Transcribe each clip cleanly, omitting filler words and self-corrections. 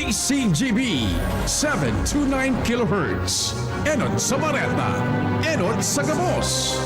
DCGB 729 kHz. Enot sa Bareta, Enot sa Gabos.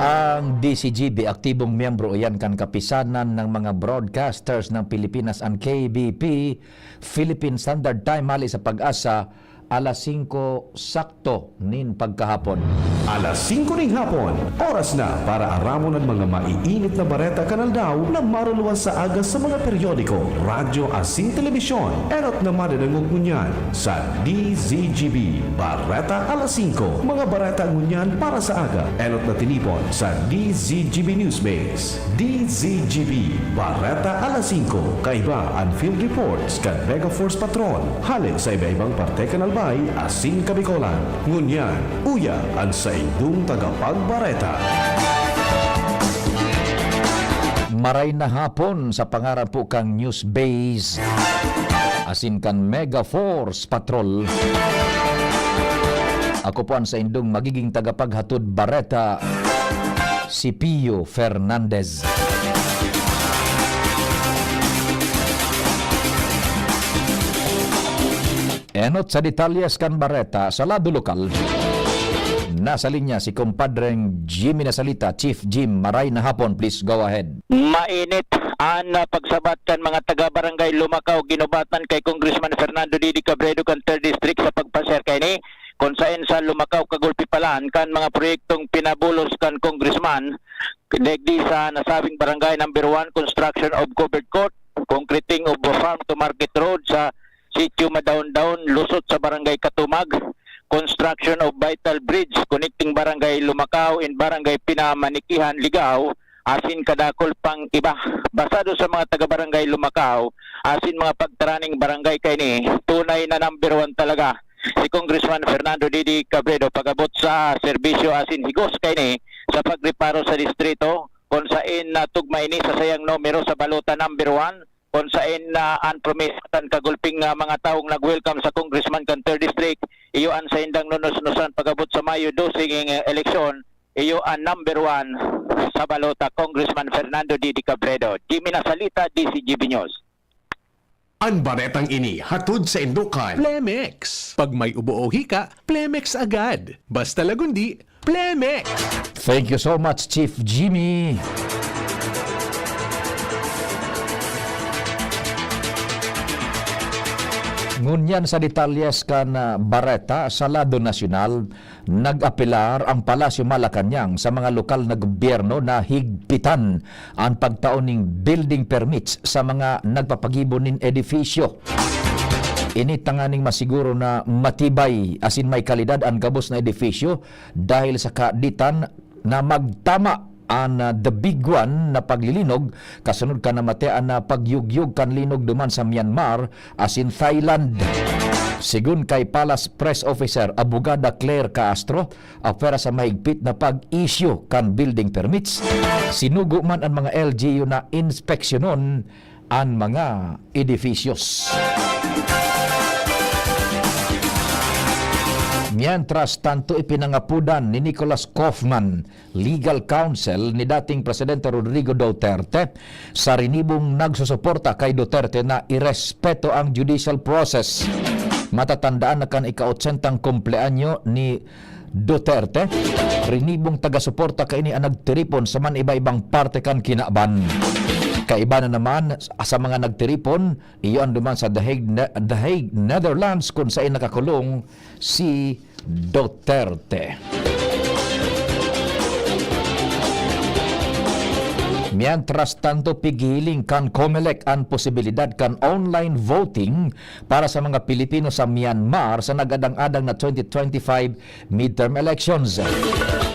Ang DCGB, aktibong miyembro yan kan kapisanan ng mga broadcasters ng Pilipinas ang KBP, Philippine Standard Time, mali sa Pag-asa, alas 5 sakto nin pagkahapon. Alas 5 ng hapon, oras na para aramon ang mga maiinit na bareta kanal daw na maruluan sa agas sa mga periodiko, radyo asin telebisyon. Erot na madadangog ngunyan sa DZGB Bareta alas 5. Mga bareta ngunyan para sa aga. Erot na tinipon sa DZGB Newsbase. DZGB Bareta alas 5. Kaiba ang field reports kan Mega Force Patrol. Halin sa iba-ibang parte kanal asin Kabikolan. Ngunyan, uya ang sa indung tagapagbareta. Maray na hapon sa pangarap po kang news base asin kan Mega Force Patrol. Ako po ang sa indung magiging tagapaghatod bareta, si Pio Fernandez. Enot sa detalyes kan bareta sa lado lokal. Nasa linya si kumpadreng Jimmy Nasalita. Chief Jim, maray na hapon, please go ahead. Mainit ang pagsabat kan mga taga-barangay Lumacao ginubatan kay Congressman Fernando Didi Cabredo kan 3rd District sa pagpaser kay ni kung saan sa Lumacao kagulpipalaan kan mga proyektong pinabulos kan Congressman degdi sa nasabing barangay number 1 construction of covered court, concreting of farm to market road sa Sitio Madaon-Daon, lusot sa Barangay Katumag, construction of vital bridge connecting Barangay Lumacao and Barangay Pinamanikihan, Ligao, asin kadakol pang iba. Basado sa mga taga-Barangay Lumacao, asin mga pagtaraning barangay kay ni, tunay na number 1 talaga si Congressman Fernando Didi Cabredo pagabot sa serbisyo asin higos kay ni sa pagreparo sa distrito kung saan tugmay ni sa sayang numero sa balota number 1 kung saan unpromised kagulping mga taong nag-welcome sa Congressman kan 3rd District. Iyo ang sa indang nunus-nusan pagabot sa Mayo 12 eleksyon. Iyo ang number 1 sa balota, Congressman Fernando Didi Cabredo. Jimmy Nasalita, DCGB News. Ang baretang ini hatod sa Indukan. Plemex. Pag may ubo o hika, Plemex agad. Basta lagundi, Plemex. Thank you so much, Chief Jimmy. Ngunyan sa detalyes kan bareta sa lado nasyonal, nag-apelar ang Palasyo Malacañang sa mga lokal na gobyerno na higpitan ang pagtaoning building permits sa mga nagpapagibonin edifisyo. Initanganing masiguro na matibay asin may kalidad ang gabos na edifisyo dahil sa kaaditan na magtama ang the big one na paglilinog kasunod ka na matean na pagyugyug kan linog duman sa Myanmar asin Thailand. Sigun kay Palace Press Officer Abogada Claire Castro, apera sa mahigpit na pag-issue kan building permits, sinugo man ang mga LGU na inspeksyonon ang mga edifisyos. Mientras tanto ipinangapudan ni Nicholas Kaufman, legal counsel ni dating Presidente Rodrigo Duterte, sa rinibong nagsusuporta kay Duterte na irespeto ang judicial process. Matatandaan na kan ika-80 kumpleanyo ni Duterte, rinibong taga-suporta kay ini ang nagtiripon sa man iba-ibang parte kan kinaban. Kaiba na naman sa mga nagtiripon, iyon duman sa The Hague, Netherlands kung saan nakakulong si Duterte. Mientras tanto, pigiling kan COMELEC ang posibilidad kan online voting para sa mga Pilipino sa Myanmar sa nagadang-adang na 2025 midterm elections.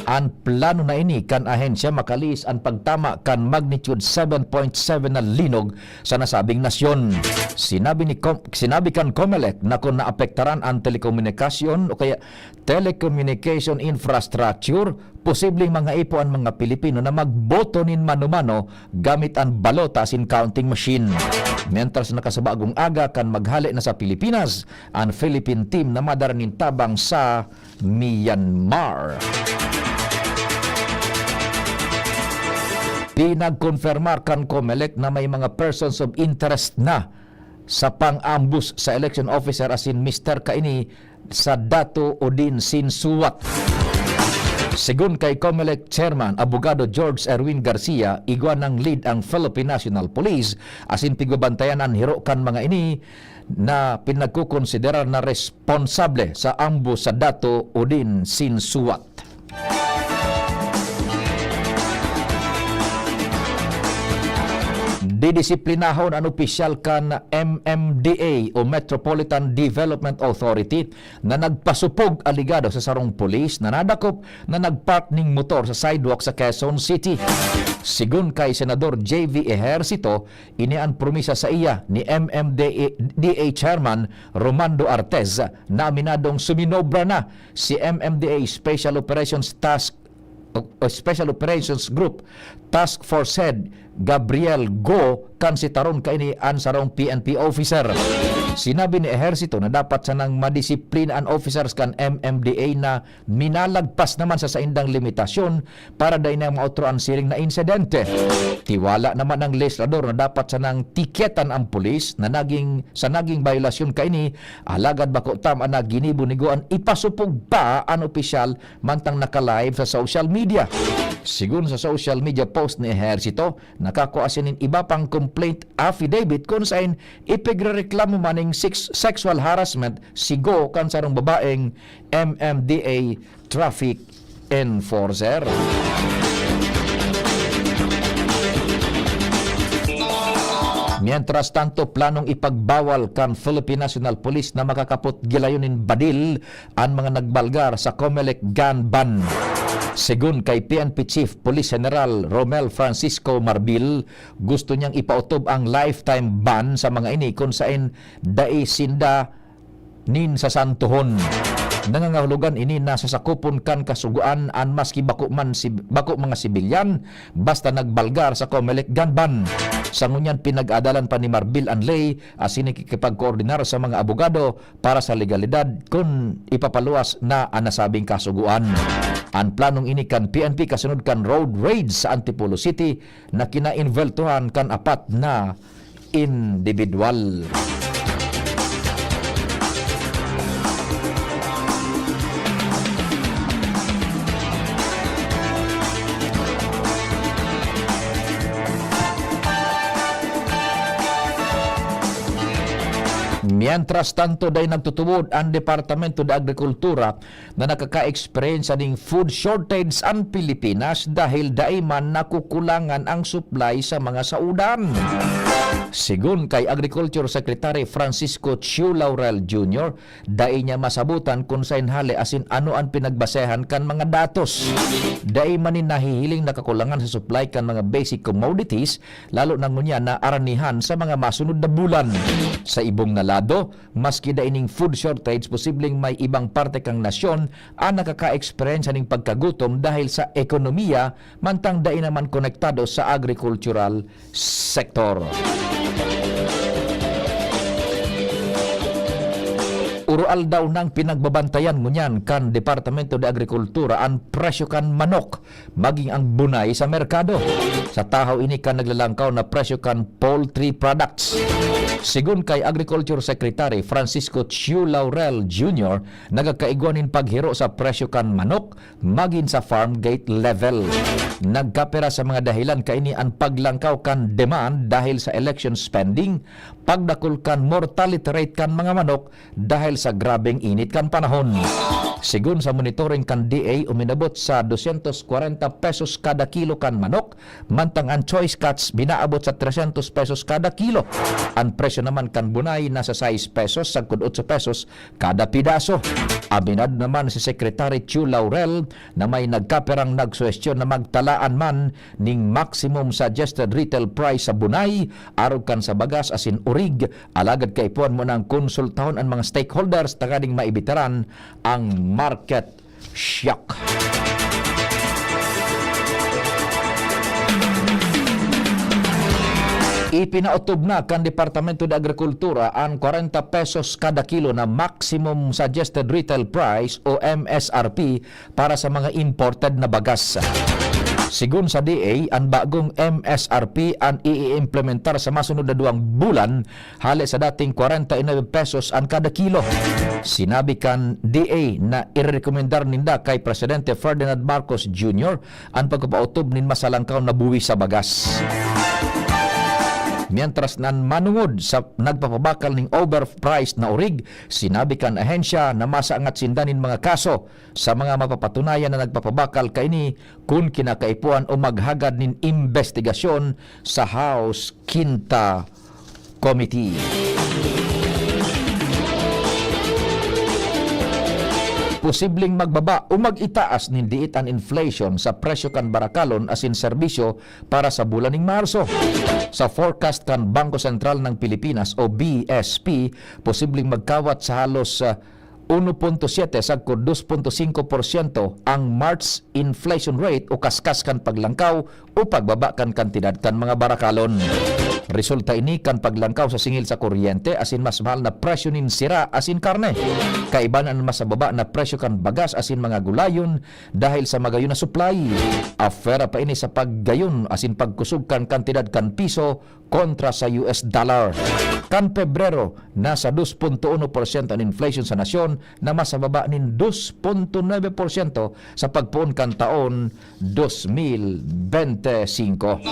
Ang plano na ini kan ahensya makalis ang pagtama kan magnitude 7.7 na linog sa nasabing nasyon. Sinabi kan COMELEC na kung naapektaran ang telekomunikasyon o kaya telecommunication infrastructure, posibleng mga ipo ang mga Pilipino na magboto nin mano-mano gamit ang balota sin counting machine. Mientras nakasabagong aga kan maghali na sa Pilipinas ang Philippine team na madaranin tabang sa Myanmar. Pinagkonfirmar kan COMELEC na may mga persons of interest na sa pang-ambus sa election officer asin Mr. Kaini sa Dato Odin Sinsuwat. Sigun kay COMELEC Chairman Abogado George Erwin Garcia, igwa ng lead ang Philippine National Police asin pigbabantayan ang hirokan mga ini na pinagkukonsidera na responsable sa ambush sa Dato Odin Sinsuwat. Didisiplinahon ang opisyal kan MMDA o Metropolitan Development Authority na nagpasupog aligado sa sarong pulis na nadakop na nagpark ning motor sa sidewalk sa Quezon City. Sigun kay Senador J.V. Ejercito, ini ang promisa sa iya ni MMDA Chairman Romando Artez na aminadong suminobra na si MMDA Special Operations Group Task Force Head Gabriel Go kan si taron kaini an sarong PNP officer. Sinabi ni Ejercito na dapat sanang madisiplina ang officers kan MMDA na minalagpas naman sa saindang limitasyon para dahil na mautro ang siring na insidente. Tiwala naman ng legislador na dapat sanang tiketan ang pulis na naging violasyon kaini alagad bako tama na ginibunigoan ipasupog pa ang opisyal mantang naka-live sa social media. Sigun sa social media post ni Ejercito, nakakuasinin iba pang complaint affidavit kung saan ipigrereklamo maning sexual harassment si Go kan sarong babaeng MMDA traffic enforcer. Mientras tanto, planong ipagbawal kan Philippine National Police na makakapot gilayunin badil ang mga nagbalgar sa COMELEC gun ban. Sigun kay PNP Chief Police General Romel Francisco Marbil, gusto niyang ipautob ang lifetime ban sa mga ini kung saan dai sinda nin sa santuhon. Nangangahulugan ini na sasakupon kan kasuguan an maski bako mga sibilyan basta nagbalgar sa COMELEC gun ban. Sa ngunyan pinag-adalan pa ni Marbil Anlay asin ikipagkoordinar sa mga abogado para sa legalidad kung ipapaluwas na ang nasabing kasuguan. Ang planong ini kan PNP kasunod kan road raids sa Antipolo City na kinainveltuhan kan apat na individual. Mientras tanto, day nagtutubod ang Departamento de Agrikultura na nakaka-experience ng food shortage ang Pilipinas dahil daiman nakukulangan ang supply sa mga saudan. Sigun kay Agriculture Secretary Francisco Chiu Laurel Jr., dai niya masabutan kung saan hali asin ano ang pinagbasehan kan mga datos. Dai manin nahihiling nakakulangan sa supply kan mga basic commodities, lalo na ngunya na aranihan sa mga masunod na bulan. Sa ibong nalado, maski daining food shortage, posibleng may ibang parte kang nasyon ang nakaka-experience ning pagkagutom dahil sa ekonomiya, mantang dai naman konektado sa agricultural sector. Urual daw ng pinagbabantayan ngunyan kan Departamento de Agrikultura ang presyo kan manok maging ang bunay sa merkado. Sa tahaw ini kan naglalangkaw na presyo kan poultry products. Sigun kay Agriculture Secretary Francisco Chiu Laurel Jr., nagakaigwanin paghiro sa presyo kan manok maging sa farm gate level. Nagkapera sa mga dahilan kaini ang paglangkaw kan demand dahil sa election spending, pagdakol kan mortality rate kan mga manok dahil sa grabeng init kan panahon. Sigun sa monitoring kan DA, uminabot sa 240 pesos kada kilo kan manok, mantang ang choice cuts binaabot sa 300 pesos kada kilo. Ang presyo naman kan bunay nasa 6 pesos sagkod 8 pesos kada pidaso. Aminad naman si Secretary Chiu Laurel na may nagkaperang nagsuwestyon na magtalaan man ning maximum suggested retail price sa bunay arog kan sa bagas asin urig, alagad kay puan mo ng konsultahon ang mga stakeholders taganing maibitaran ang market shock. Ipinautob na kan Departamento de Agrikultura ang 40 pesos kada kilo na maximum suggested retail price o MSRP para sa mga imported na bagas. Sigun sa DA, ang bagong MSRP ang i-implementar sa masunod na 2 bulan hali sa dating 49 pesos ang kada kilo. Sinabi kan DA na irekomendar ninda kay Presidente Ferdinand Marcos Jr. ang pagpapautob nin masalangkaw na buwi sa bagas. Mientras nan manungod sa nagpapabakal ning overpriced na urig, sinabi kan ahensya na masaangat sindanin mga kaso sa mga mapapatunayan na nagpapabakal kaini kung kinakaipuan o maghagad nin investigasyon sa House Quinta Committee. Posibleng magbaba o mag-itaas nin diit ang inflation sa presyo kan barakalon asin serbisyo para sa bulan ning Marso. Sa forecast kan Bangko Sentral ng Pilipinas o BSP, posibleng magkawat sa halos 1.7 sagko 2.5% ang March inflation rate o kaskas kan paglangkaw o pagbaba kan kantidad kan mga barakalon. Resulta ini kan paglangkaw sa singil sa kuryente asin mas mahal na presyo nin sira asin karne. Kaibanan mas baba na presyo kan bagas asin mga gulayon dahil sa magayon na supply. Afera pa ini sa paggayon asin pagkusog kan kantidad kan piso kontra sa US dollar. Kan Pebrero, nasa 2.1% ang inflation sa nasyon na mas baba nin 2.9% sa pagpuon kan taon 2025.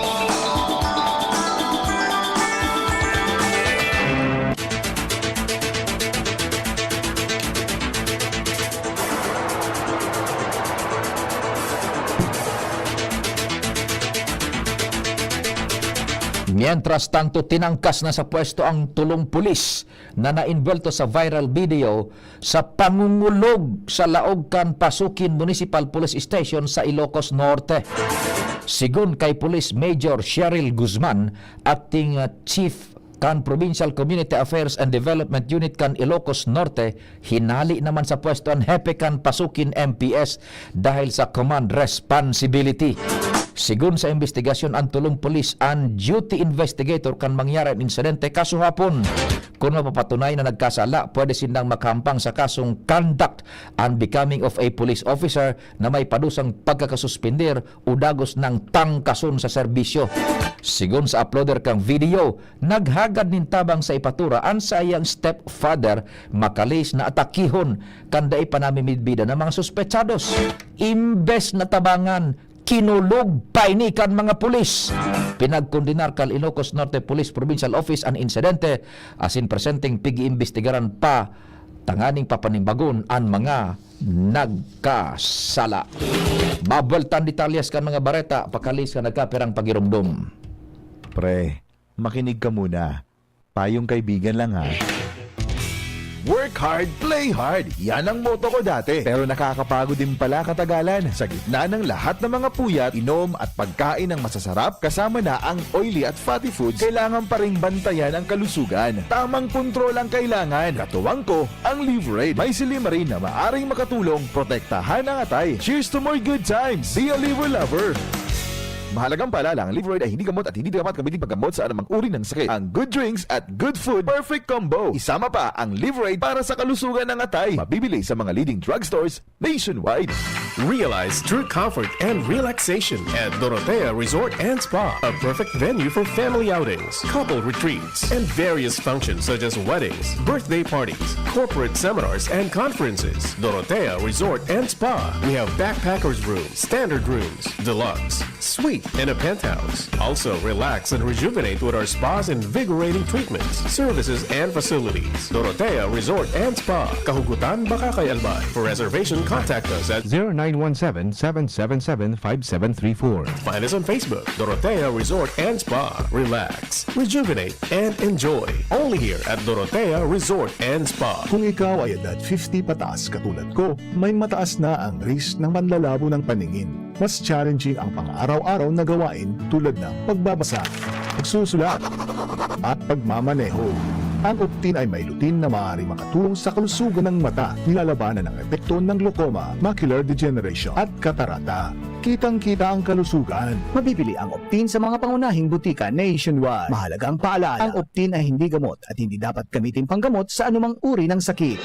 Mientras tanto, tinangkas na sa pwesto ang 3 pulis na nainvolto sa viral video sa pangungulog sa Laogkan Pasukin Municipal Police Station sa Ilocos Norte. Sigun kay Police Major Cheryl Guzman, acting Chief kan Provincial Community Affairs and Development Unit kan Ilocos Norte, hinali naman sa pwesto ang hepe kan Pasukin MPS dahil sa command responsibility. Sigun sa investigasyon ang 3 pulis ang duty investigator kan mangyari ang insidente kaso hapon. Kung mapapatunayan na nagkasala, pwede silang makahampang sa kasong conduct and becoming of a police officer na may padusang pagkakasuspindir o dagos ng tangkason sa serbisyo. Sigun sa uploader kang video, naghagad nin tabang sa ipatura ang sa iyang stepfather makalis na atakihon kanday panamimidbida ng mga suspetsados. Imbes na tabangan, kinulog pa ini kan mga pulis. Pinagkondinar kal Ilocos Norte Police Provincial Office ang insidente asin presenting pigi-imbestigaran pa tanganing papanimbagon ang mga nagkasala. Babeltan detalyas kan mga bareta pakalis ka nagkapirang pagirumdum. Pre, makinig ka muna. Payong kaibigan lang ha. Work hard, play hard. Yan ang motto ko dati. Pero nakakapagod din pala katagalan. Sa gitna ng lahat ng mga puyat, inom at pagkain ng masasarap, kasama na ang oily at fatty foods, kailangan pa ring bantayan ang kalusugan. Tamang kontrol ang kailangan. Katuwang ko, ang Liverade. May silimarin na maaring makatulong protektahan ang atay. Cheers to more good times. Be a liver lover. Mahalagang paalala, ang Liverade ay hindi gamot at hindi dapat gamitin paggamot sa anumang uri ng sakit. Ang good drinks at good food, perfect combo. Isama pa ang Liverade para sa kalusugan ng atay. Mabibili sa mga leading drugstores nationwide. Realize true comfort and relaxation at Dorotea Resort and Spa, a perfect venue for family outings, couple retreats, and various functions such as weddings, birthday parties, corporate seminars, and conferences. Dorotea Resort and Spa. We have backpackers rooms, standard rooms, deluxe, suite, and a penthouse. Also, relax and rejuvenate with our spas and invigorating treatments, services, and facilities. Dorotea Resort and Spa. Kahugutan, Bakakay, Albay. For reservation, contact us at 0917-777-5734. Find us on Facebook, Dorotea Resort and Spa. Relax, rejuvenate, and enjoy. Only here at Dorotea Resort and Spa. Kung ikaw ay edad 50 pataas katulad ko, may mataas na ang risk ng manlalabo ng paningin. Mas challenging ang pang-araw-araw na gawain tulad ng pagbabasa, pagsusulat, at pagmamaneho. Ang Optin ay may lutin na maaari makatulong sa kalusugan ng mata, nilalabanan ang epekto ng glaucoma, macular degeneration, at katarata. Kitang-kita ang kalusugan. Mabibili ang Optin sa mga pangunahing butika nationwide. Mahalagang paalala, ang Optin ay hindi gamot at hindi dapat gamitin panggamot sa anumang uri ng sakit.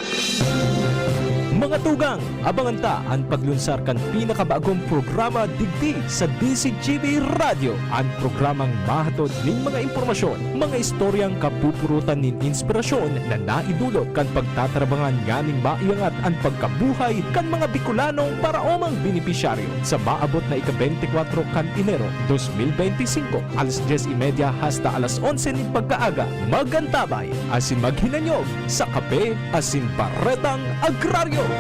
Mga tugang, abangan ta ang paglunsar kan pinakabagong programa digdi sa DCGV Radio. Ang programang mahatod ning mga impormasyon, mga istoryang kapupurutan nin inspirasyon na naidulot kan pagtatrabangan nganing maiangat ang pagkabuhay kan mga Bicolanong para omang benepisyaryo sa maabot na ika-24 kan Enero 2025 alas 10:30 hasta alas 11 ning pagkaaga. Magantabay asin maghinanyog sa kape asin baretang agraryo.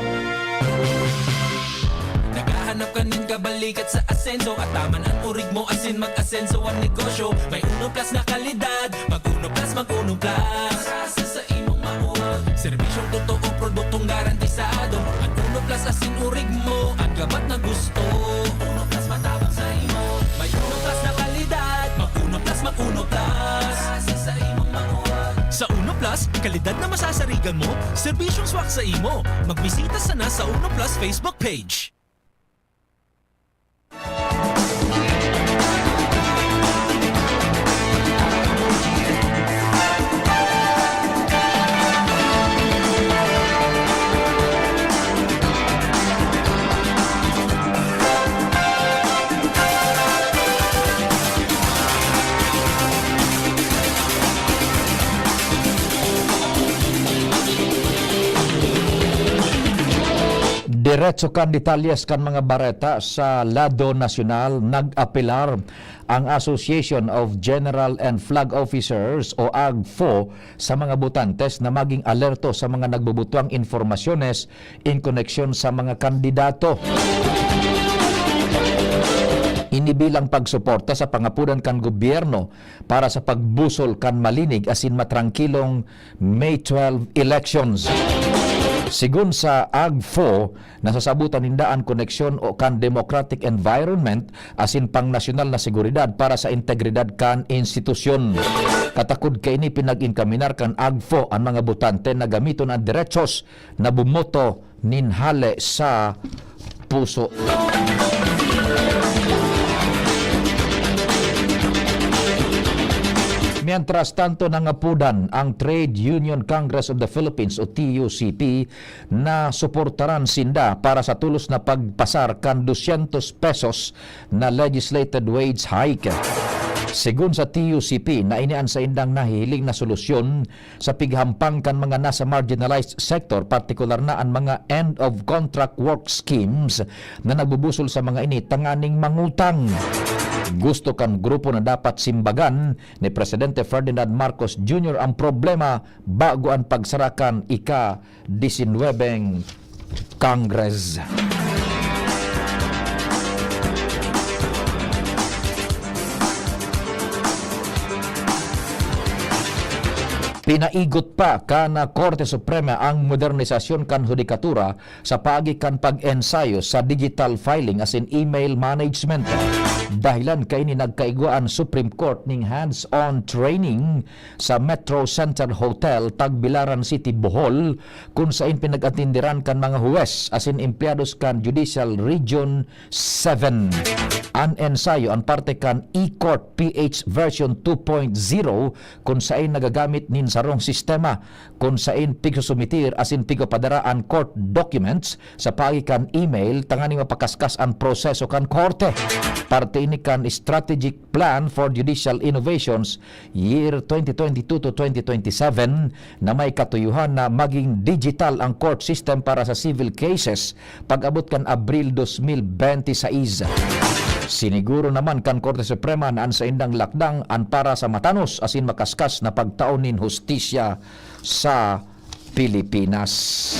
Naghahanap ka ng kabalikat sa asenso at taman ang urig mo asin mag-asenso ang negosyo. May Uno Plus na kalidad, mag-Uno Plus, mag-Uno Plus. Asa sa imong mauwag, serbisyong totoo, produktong garantisado. Ang Uno Plus asin urig mo, ang gamat na gusto. Uno Plus matabang sa imo. May Uno Plus na kalidad, mag-Uno Plus, mag-Uno Plus. Asa sa imong mauwag. Sa Uno Plus, kalidad na masasarigan mo, serbisyong swak sa imo. Magbisita sana sa Uno Plus Facebook page. Diretso kan detalyes kan mga bareta sa Lado Nacional, nag-apelar ang Association of General and Flag Officers o AGFO sa mga botantes na maging alerto sa mga nagbubutuang informasyones in koneksyon sa mga kandidato. Inibilang pagsuporta sa pangapunan kan gobyerno para sa pagbusol kan malinig asin matrangkilong May 12 elections. Sigun sa AGFO, nasasabutan nindaan koneksyon o kan democratic environment asin pang nasyonal na seguridad para sa integridad kan institusyon. Katakod kay ini pinag-inkaminar kan AGFO ang mga botante na gamiton ang derechos na bumoto ninhale sa puso. Mientras tanto, nangapudan ang Trade Union Congress of the Philippines o TUCP na suportaran sinda para sa tulos na pagpasar kan 200 pesos na legislated wage hike. Sigun sa TUCP, nainian sa indang nahihiling na solusyon sa pighampang kan mga nasa marginalized sector, partikular na ang mga end-of-contract work schemes na nagbubusol sa mga ini tanganing mangutang. Gusto kan grupo na dapat simbagan ni Presidente Ferdinand Marcos Jr. ang problema bago ang pagsarakan ika-19 Congress. Pinaigot pa kana Korte Suprema ang modernisasyon kan hudikatura sa paagi kan pag-ensayo sa digital filing as in email management. Dahilan kay ni nagkaigwaan Supreme Court ning hands-on training sa Metro Center Hotel, Tagbilaran City, Bohol, kung saan pinag-atindiran kan mga huwes as in empleados kan Judicial Region 7. Ang ensayo ang parte kan e-court PH version 2.0 kung saan nagagamit nin sarong sistema kung saan pigsusumitir as in pigpadaraan court documents sa pagikan email tanganing mapakaskas ang proseso kan korte. Parte ini kan strategic plan for judicial innovations year 2022 to 2027 na may katuyuhan na maging digital ang court system para sa civil cases pag-abot kan Abril 2026. Siniguro naman kan Korte Suprema na sa indang lakdang an para sa matanos asin makaskas na pagtaon nin hustisya sa Pilipinas.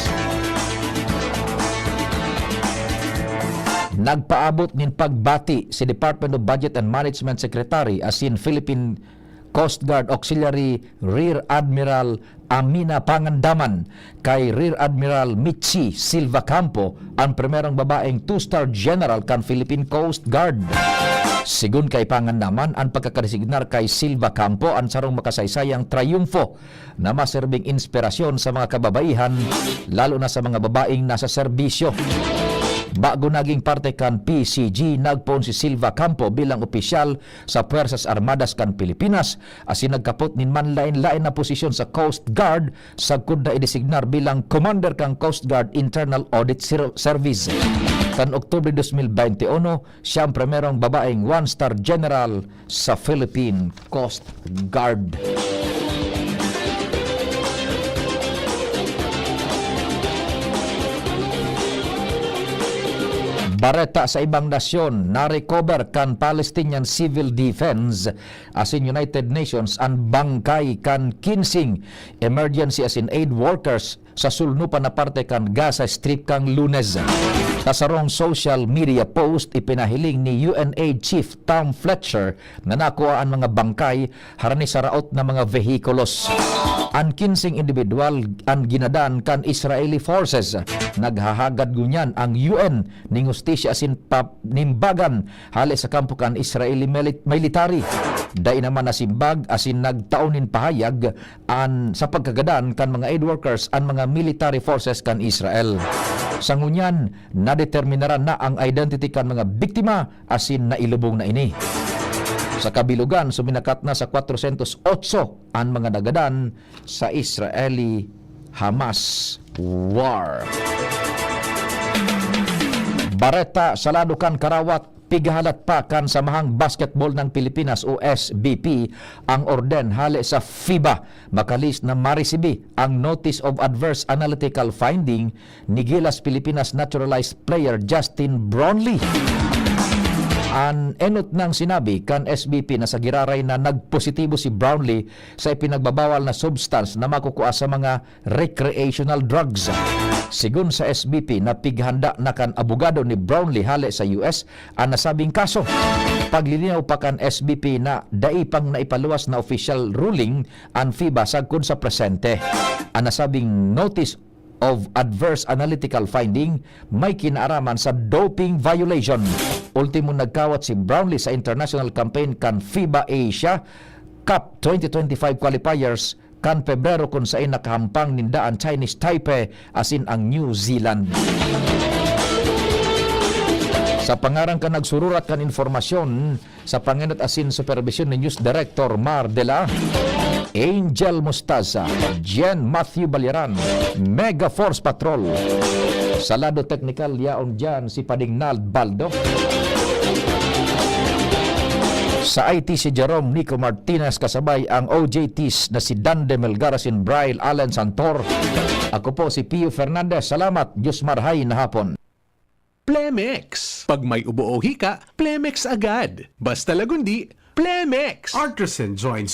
Nagpaabot nin pagbati si Department of Budget and Management Secretary asin Philippine Coast Guard Auxiliary Rear Admiral Amina Pangandaman kay Rear Admiral Michi Silva Campo, ang primerong babaeng 2-star general kan Philippine Coast Guard. Sigun kay Pangandaman, ang pagkakaresignar kay Silva Campo ang sarong makasaysayang triumfo na maserbing inspirasyon sa mga kababaihan, lalo na sa mga babaeng nasa serbisyo. Bago naging parte kan PCG, nagpoon si Silva Campo bilang opisyal sa Puwersas Armadas kan Pilipinas, asin nagkapot nin manlain-lain na posisyon sa Coast Guard sagkod na idesignar bilang Commander kang Coast Guard Internal Audit Service. Kan Oktubre 2021, siya ang primerong babaeng one-star general sa Philippine Coast Guard. Bareta sa ibang nasyon, na-recover kan Palestinian Civil Defense asin United Nations ang bangkay kan 15 emergency asin aid workers sa sulnupan na parte kan Gaza Strip kang Lunes. Kasarong social media post, ipinahiling ni UNAID Chief Tom Fletcher na nakuha ang mga bangkay harani sa raot na mga vehikulos. Ang 15 individual ang ginadan kan Israeli forces. Naghahagad gunyan ang UN ning hustisya asin nimbagan hali sa kampo kan Israeli military. Dai naman nasimbag asin nagtaunin pahayag sa pagkagadan kan mga aid workers ang mga military forces kan Israel. Sa ngunyan, nadeterminaran na ang identity kan mga biktima asin nailubong na ini. Sa kabilugan, suminakat na sa 408 ang mga nagadan sa Israeli-Hamas war. Bareta sa Ladukan, Karawat, pigahalat pa kan Samahang Basketball ng Pilipinas o SBP ang orden hali sa FIBA makalis na marisibi ang Notice of Adverse Analytical Finding ni Gilas Pilipinas naturalized player Justin Brownlee. Ang enot ng sinabi kan SBP na sa giraray na nagpositibo si Brownlee sa ipinagbabawal na substance na makukuha sa mga recreational drugs. Sigun sa SBP, napighanda na kan abogado ni Brownlee hali sa US ang nasabing kaso. Paglilinaw pa kan SBP na daipang naipaluwas na official ruling ang FIBA sagkod sa presente. Ang nasabing Notice of Adverse Analytical Finding may kinaaraman sa doping violation. Ultimo nagkawat si Brownlee sa international campaign kan FIBA Asia Cup 2025 qualifiers kan Pebrero kung saan nakahampang ninda ang Chinese Taipei asin ang New Zealand. Sa pangarang ka nagsururat kan informasyon sa panginat asin supervision ni News Director Mar Dela, Angel Mustaza, Jen Matthew Balyaran, Mega Force Patrol. Sa lado technical, yaon dyan si Padingnald Baldo. Sa IT si Jerome Nico Martinez kasabay ang OJTs na si Dande Melgarasin Braille Allen Santor. Ako po si Pio Fernandez. Salamat. Diyos marhay na hapon. Plemex. Pag may ubo o hika, Plemex agad. Basta lagundi, Plemex. Artisan joins